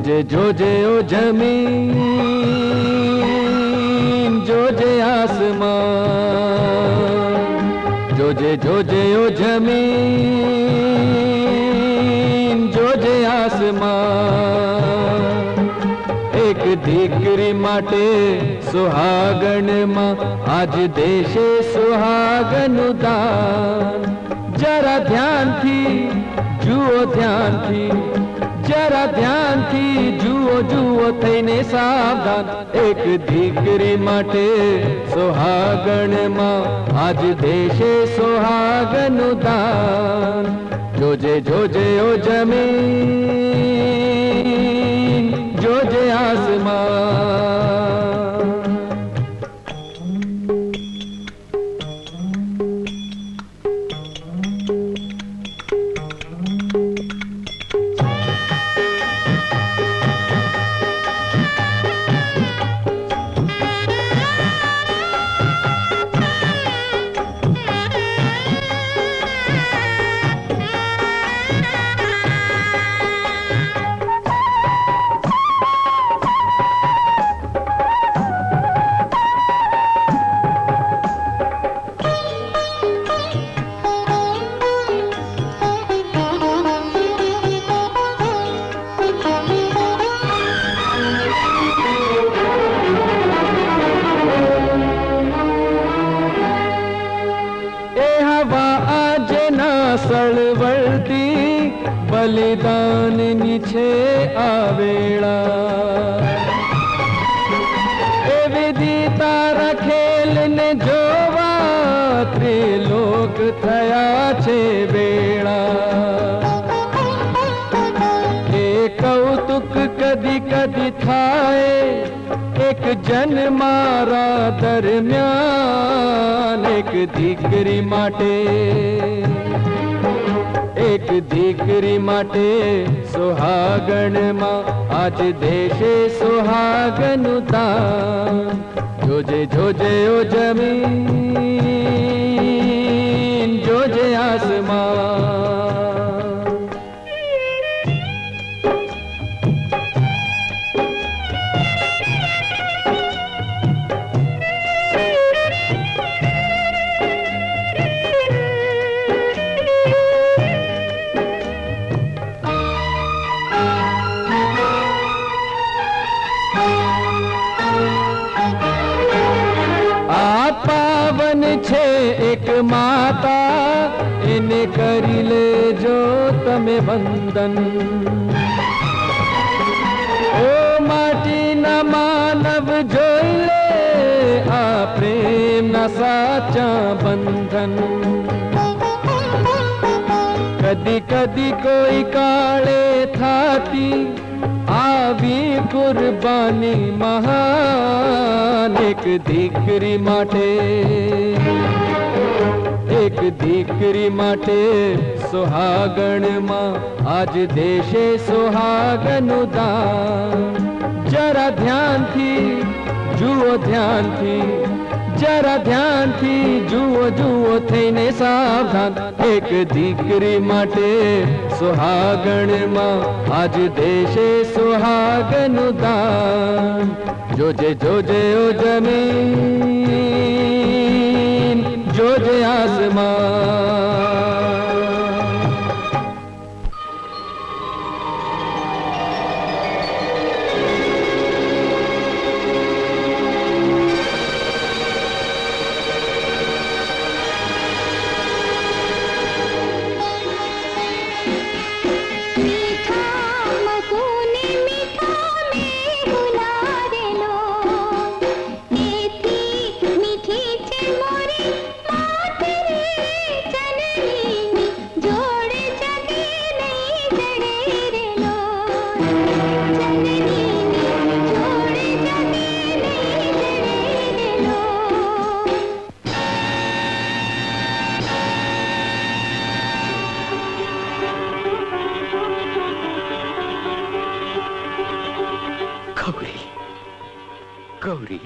Jose ओ जमीन, Jose आसमान, Jose ओ जमीन, जोजे आसमान। एक दीकरी माटे सुहागण मां आज देशे सुहागनु दान। जरा ध्यान थी जुओ, ध्यान थी जरा ध्यान थी जुओ, जुओ थईने सावधान। एक दीकरी माटे सुहागण मां आज देशे सुहागनु दान। जोजे जोजे ओ जमीन, जोजे आसमान। સળવળતી બલિદાનની છે આ વેળા। એવી દી તારા ખેલને જોવા ત્રિલોક થયા છે વેળા। એ કૌતુક કદી કદી થાય એક જન્મારા દરમિયાન। એક દીકરી માટે, एक दीकरी माटे सुहागण मां आज देशे सुहागनु दान। जोजे जोजे ओ जमीन, जोजे आसमान। पावन छे एक माता, इने करी ले जो तमे वंदन। ओ माटी ना मानव जोई ले आ प्रेम ना साचा बंधन। कदी कदी कोई काले थाती आवी कुर्बानी महान। एक दीकरी माटे, एक दीकरी माटे सुहागण मां आज देशे सुहागनु दान। जरा ध्यान थी जुओ, ध्यान थी जरा ध्यान थी जुओ, जुओ थईने सावधान। एक दीकरी माटे सुहागण मां आज देशे सुहागनु दान। जोजे जोजे ओ जमीन, जोजे आसमान। गौरी, गौरी।